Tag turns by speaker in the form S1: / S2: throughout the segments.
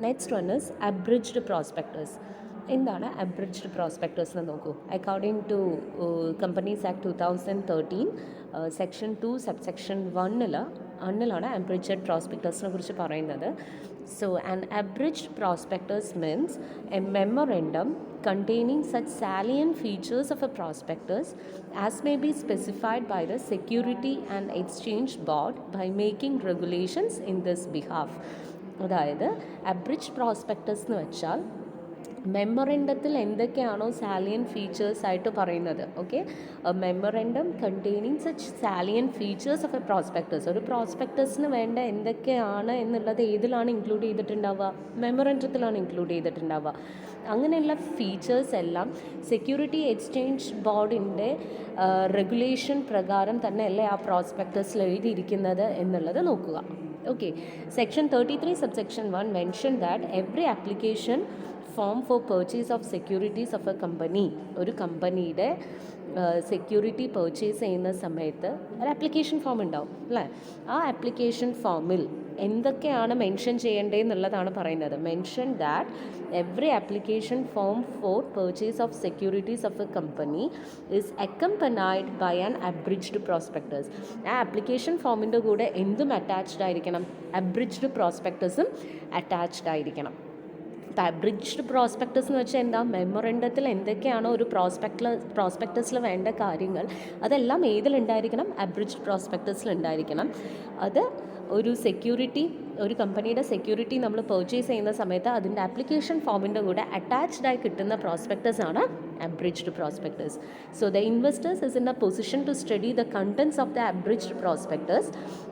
S1: Next one is abridged prospectus. എന്താണ് abridged prospectus എന്ന് നോക്കൂ. According to companies act 2013 section 2 subsection 1ലാണ് abridged പ്രോസ്പെക്ടസിനെ കുറിച്ച് പറയുന്നത്. So an abridged prospectus means a memorandum containing such salient features of a prospectus as may be specified by the Security and Exchange Board by making regulations in this behalf. അതായത് abridge prospectus എന്ന് വെച്ചാൽ മെമ്മറണ്ടത്തിൽ എന്തൊക്കെയാണോ salient features ആയിട്ട് പറയുന്നത്. Okay, memorandum containing such salient features of a prospectus. ഒരു പ്രോസ്പെക്ടസിന് വേണ്ട എന്തൊക്കെയാണ് എന്നുള്ളത് ഏതിലാണ് ഇൻക്ലൂഡ് ചെയ്തിട്ടുണ്ടാവുക? മെമ്മറണ്ടത്തിലാണ് ഇൻക്ലൂഡ് ചെയ്തിട്ടുണ്ടാവുക. അങ്ങനെയുള്ള ഫീച്ചേഴ്സ് എല്ലാം സെക്യൂരിറ്റി എക്സ്ചേഞ്ച് ബോർഡിൻ്റെ റെഗുലേഷൻ പ്രകാരം തന്നെയല്ലേ ആ പ്രോസ്പെക്ടസിൽ എഴുതിയിരിക്കുന്നത് എന്നുള്ളത് നോക്കുക. Okay, section 33 subsection 1 mentioned that every application form for purchase of securities of a company, ഒരു കമ്പനിയുടെ സെക്യൂരിറ്റി പർച്ചേസ് ചെയ്യുന്ന സമയത്ത് ഒരു ആപ്ലിക്കേഷൻ ഫോം ഉണ്ടാവും അല്ലേ? ആ ആപ്ലിക്കേഷൻ ഫോമിൽ എന്തൊക്കെയാണ് മെൻഷൻ ചെയ്യേണ്ടതെന്നുള്ളതാണ് പറയുന്നത്. Mention that every application form for purchase of securities of a company is accompanied by an abridged prospectus. ആ ആപ്ലിക്കേഷൻ ഫോമിൻ്റെ കൂടെ എന്തും അറ്റാച്ച്ഡ് ആയിരിക്കണം? അബ്രിഡ്ജ്ഡ് പ്രോസ്പെക്ടസും അറ്റാച്ച്ഡ് ആയിരിക്കണം. അപ്പോൾ അബ്രിഡ്ജ്ഡ് പ്രോസ്പെക്ടസ് എന്ന് വെച്ചാൽ എന്താ? മെമ്മറണ്ടത്തിൽ എന്തൊക്കെയാണോ ഒരു പ്രോസ്പെക്ടസിൽ വേണ്ട കാര്യങ്ങൾ അതെല്ലാം ഏതിലുണ്ടായിരിക്കണം? അബ്രിഡ്ജ്ഡ് പ്രോസ്പെക്ടസിൽ ഉണ്ടായിരിക്കണം. അത് ഒരു കമ്പനിയുടെ സെക്യൂരിറ്റി നമ്മൾ പർച്ചേസ് ചെയ്യുന്ന സമയത്ത് അതിൻ്റെ ആപ്ലിക്കേഷൻ ഫോമിൻ്റെ കൂടെ അറ്റാച്ച്ഡ് ആയി കിട്ടുന്ന പ്രോസ്പെക്ടസ് ആണ് abridged prospectus. So the investors is in a position to study the contents of the abridged prospectus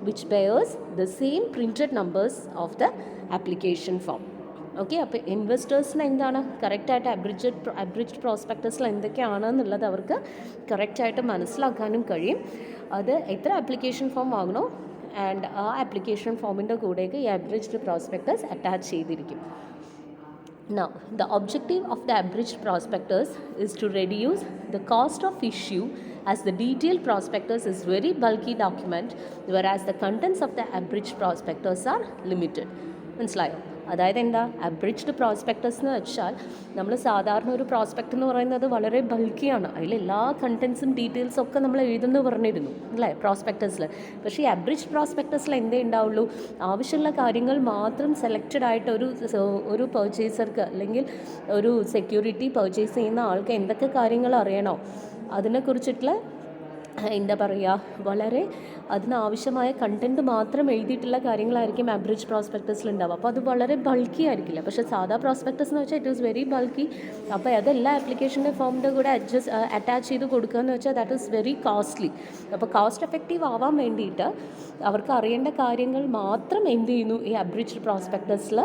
S1: which bears the same printed numbers of the application form. Okay, അപ്പോൾ ഇൻവെസ്റ്റേഴ്സിന് എന്താണ് കറക്റ്റായിട്ട് അബ്രിഡ്ജ്ഡ് പ്രോസ്പെക്ടസിൽ എന്തൊക്കെയാണെന്നുള്ളത് അവർക്ക് കറക്റ്റായിട്ട് മനസ്സിലാക്കാനും കഴിയും. അത് എത്ര ആപ്ലിക്കേഷൻ ഫോം വാങ്ങണോ ആൻഡ് ആ ആപ്ലിക്കേഷൻ ഫോമിൻ്റെ കൂടെയൊക്കെ ഈ അബ്രിഡ്ജ്ഡ് പ്രോസ്പെക്ടസ് അറ്റാച്ച് ചെയ്തിരിക്കും. Now, the objective of the abridged prospectus is to reduce the cost of issue as the detailed prospectus is very bulky document whereas the contents of the abridged prospectus are limited. മനസ്സിലായോ? അതായത് എന്താ അബ്രിഡ്ജ്ഡ് prospectus എന്ന് വെച്ചാൽ നമ്മൾ സാധാരണ ഒരു prospect എന്ന് പറയുന്നത് വളരെ ബൾക്കിയാണ്. അതിലെല്ലാ കണ്ടൻസും ഡീറ്റെയിൽസും ഒക്കെ നമ്മൾ എഴുതുന്നു പറഞ്ഞിരുന്നു അല്ലേ പ്രോസ്പെക്ടസിൽ. പക്ഷേ ഈ അബ്രിഡ്ജ് പ്രോസ്പെക്ടസിൽ എന്തേ ഉണ്ടാവുള്ളൂ? ആവശ്യമുള്ള കാര്യങ്ങൾ മാത്രം സെലക്റ്റഡ് ആയിട്ട് ഒരു പർച്ചേസർക്ക് അല്ലെങ്കിൽ ഒരു സെക്യൂരിറ്റി പർച്ചേസ് ചെയ്യുന്ന ആൾക്ക് എന്തൊക്കെ കാര്യങ്ങൾ അറിയണോ അതിനെക്കുറിച്ചിട്ടുള്ള എന്താ പറയുക, വളരെ അതിനാവശ്യമായ കണ്ടൻറ്റ് മാത്രം എഴുതിയിട്ടുള്ള കാര്യങ്ങളായിരിക്കും അബ്രിഡ്ജ് പ്രോസ്പെക്ടസിൽ ഉണ്ടാവുക. അപ്പോൾ അത് വളരെ ബൾക്കി ആയിരിക്കില്ല. പക്ഷേ സാധാ പ്രോസ്പെക്ടസ് എന്ന് വെച്ചാൽ ഇറ്റ് ഈസ് വെരി ബൾക്കി. അപ്പോൾ അതെല്ലാ ആപ്ലിക്കേഷൻ്റെ ഫോമിൻ്റെ കൂടെ അറ്റാച്ച് ചെയ്ത് കൊടുക്കുക എന്ന് വെച്ചാൽ ദാറ്റ് ഈസ് വെരി കോസ്റ്റ്ലി. അപ്പോൾ കോസ്റ്റ് എഫക്റ്റീവ് ആവാൻ വേണ്ടിയിട്ട് അവർക്ക് അറിയേണ്ട കാര്യങ്ങൾ മാത്രം എന്ത് ചെയ്യുന്നു, ഈ അബ്രിഡ്ജ് പ്രോസ്പെക്ടസിൽ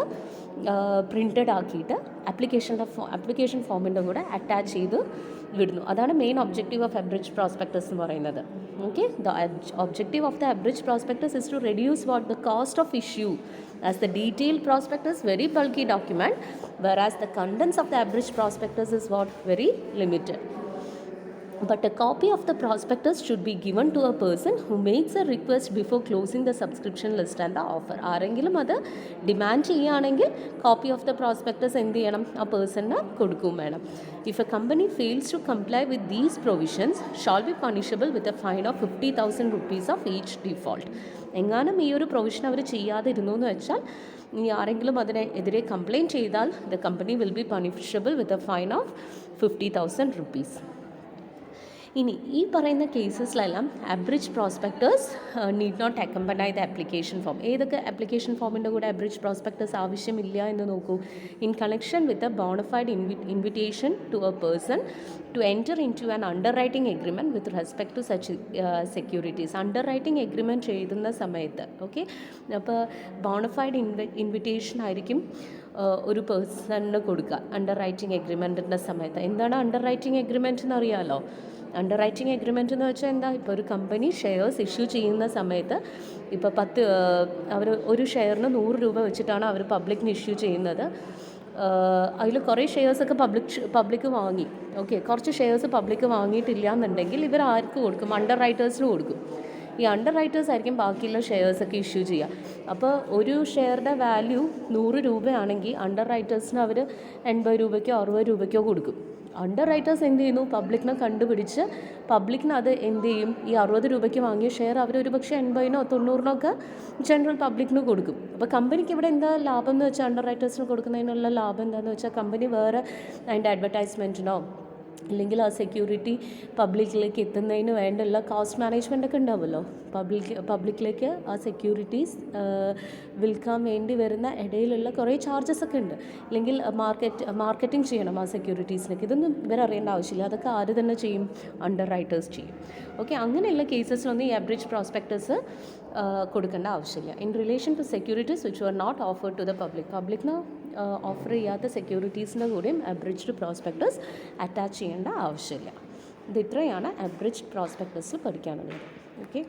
S1: പ്രിൻറ്റഡ് ആക്കിയിട്ട് ആപ്ലിക്കേഷൻ ഫോമിൻ്റെ കൂടെ അറ്റാച്ച് ചെയ്ത് വിടുന്നു. അതാണ് main objective of abridge prospectus എന്ന് പറയുന്നത്. Okay, the objective of the abridge prospectus is to reduce what the cost of issue as the detailed prospectus very bulky document whereas the contents of the abridged prospectus is what very limited. But a copy of the prospectus should be given to a person who makes a request before closing the subscription list and the offer. ആരെങ്കിലും അത് demand ചെയ്യുകയാണെങ്കിൽ copy of the prospectus എന്ത് ചെയ്യണം? ആ പേഴ്സണിന് കൊടുക്കും വേണം. If a company fails to comply with these provisions shall be punishable with a fine of 50,000 rupees of each default. എങ്ങാനും ഈ ഒരു പ്രൊവിഷൻ അവർ ചെയ്യാതിരുന്നു എന്ന് വെച്ചാൽ ഇനി ആരെങ്കിലും അതിനെതിരെ കംപ്ലയിൻറ്റ് ചെയ്താൽ the company will be punishable with a fine of 50,000 rupees. ഇനി ഈ പറയുന്ന കേസസിലെല്ലാം abridge prospectus need not accompany the application form. ഏതൊക്കെ ആപ്ലിക്കേഷൻ ഫോമിൻ്റെ കൂടെ അബ്രിഡ്ജ് പ്രോസ്പെക്ടേഴ്സ് ആവശ്യമില്ല എന്ന് നോക്കൂ. In connection with a bona fide invitation to a person to enter into an underwriting agreement with respect to such securities. Underwriting agreement എഴുതുന്ന സമയത്ത് okay, അപ്പോൾ bonafide invitation ആയിരിക്കും ഒരു പേഴ്സണിന് കൊടുക്കുക അണ്ടർ റൈറ്റിംഗ് എഗ്രിമെൻറ്റിൻ്റെ സമയത്ത്. എന്താണ് അണ്ടർ റൈറ്റിംഗ് എഗ്രിമെൻറ്റ് എന്ന് അറിയാമല്ലോ? അണ്ടർ റൈറ്റിംഗ് എഗ്രിമെൻറ്റ് എന്ന് വെച്ചാൽ എന്താ? ഇപ്പോൾ ഒരു കമ്പനി ഷെയർസ് ഇഷ്യൂ ചെയ്യുന്ന സമയത്ത് ഇപ്പോൾ അവർ ഒരു ഷെയറിന് 100 രൂപ വെച്ചിട്ടാണ് അവർ പബ്ലിക്കിന് ഇഷ്യൂ ചെയ്യുന്നത്. അതിൽ കുറേ ഷെയർസൊക്കെ പബ്ലിക് വാങ്ങി. ഓക്കെ, കുറച്ച് ഷെയർസ് പബ്ലിക് വാങ്ങിയിട്ടില്ല എന്നുണ്ടെങ്കിൽ ഇവർ ആർക്ക് കൊടുക്കും? അണ്ടർ റൈറ്റേഴ്സിന് കൊടുക്കും. ഈ അണ്ടർ റൈറ്റേഴ്സ് ആയിരിക്കും ബാക്കിയുള്ള ഷെയർസൊക്കെ ഇഷ്യൂ ചെയ്യുക. അപ്പോൾ ഒരു ഷെയറുടെ വാല്യൂ 100 രൂപയാണെങ്കിൽ അണ്ടർ റൈറ്റേഴ്സിന് അവർ 80 രൂപയ്ക്കോ 60 രൂപയ്ക്കോ കൊടുക്കും. അണ്ടർ റൈറ്റേഴ്സ് എന്ത് ചെയ്യുന്നു, പബ്ലിക്കിനെ കണ്ടുപിടിച്ച് പബ്ലിക്കിന് അത് എന്ത് ചെയ്യും, ഈ 60 രൂപയ്ക്ക് വാങ്ങിയ ഷെയർ അവർ ഒരു പക്ഷേ 80-നോ 90-നോ ഒക്കെ ജനറൽ പബ്ലിക്കിന് കൊടുക്കും. അപ്പോൾ കമ്പനിക്ക് ഇവിടെ എന്താ ലാഭം എന്ന് വെച്ചാൽ, അണ്ടർ റൈറ്റേഴ്സിന് കൊടുക്കുന്നതിനുള്ള ലാഭം എന്താണെന്ന് വെച്ചാൽ, കമ്പനി വേറെ അതിൻ്റെ അഡ്വർടൈസ്മെൻറ്റിനോ അല്ലെങ്കിൽ ആ സെക്യൂരിറ്റി പബ്ലിക്കിലേക്ക് എത്തുന്നതിന് വേണ്ടുള്ള കോസ്റ്റ് മാനേജ്മെൻ്റ് ഒക്കെ ഉണ്ടാവുമല്ലോ. പബ്ലിക്കിലേക്ക് ആ സെക്യൂരിറ്റീസ് വിൽക്കാൻ വേണ്ടി വരുന്ന ഇടയിലുള്ള കുറേ ചാർജസ് ഒക്കെ ഉണ്ട്. അല്ലെങ്കിൽ മാർക്കറ്റിംഗ് ചെയ്യണം ആ സെക്യൂരിറ്റീസിലേക്ക്. ഇതൊന്നും ഇവരറിയേണ്ട ആവശ്യമില്ല. അതൊക്കെ ആര് തന്നെ ചെയ്യും, അണ്ടർ റൈറ്റേഴ്സ് ചെയ്യും. ഓക്കെ, അങ്ങനെയുള്ള കേസസിലൊന്നും ഈ അബ്രിഡ്ജ് പ്രോസ്പെക്ടസ് കൊടുക്കേണ്ട ആവശ്യമില്ല. In relation to securities which were not offered to the പബ്ലിക്കിന് ഓഫർ ചെയ്യാത്ത സെക്യൂരിറ്റീസിൻ്റെ കൂടെയും അബ്രിഡ്ജ്ഡ് പ്രോസ്പെക്ടസ് അറ്റാച്ച് ചെയ്യേണ്ട ആവശ്യമില്ല. ഇത് ഇത്രയാണ് അബ്രിഡ്ജ്ഡ് പ്രോസ്പെക്ടസിൽ പഠിക്കാനുള്ളത്. ഓക്കെ.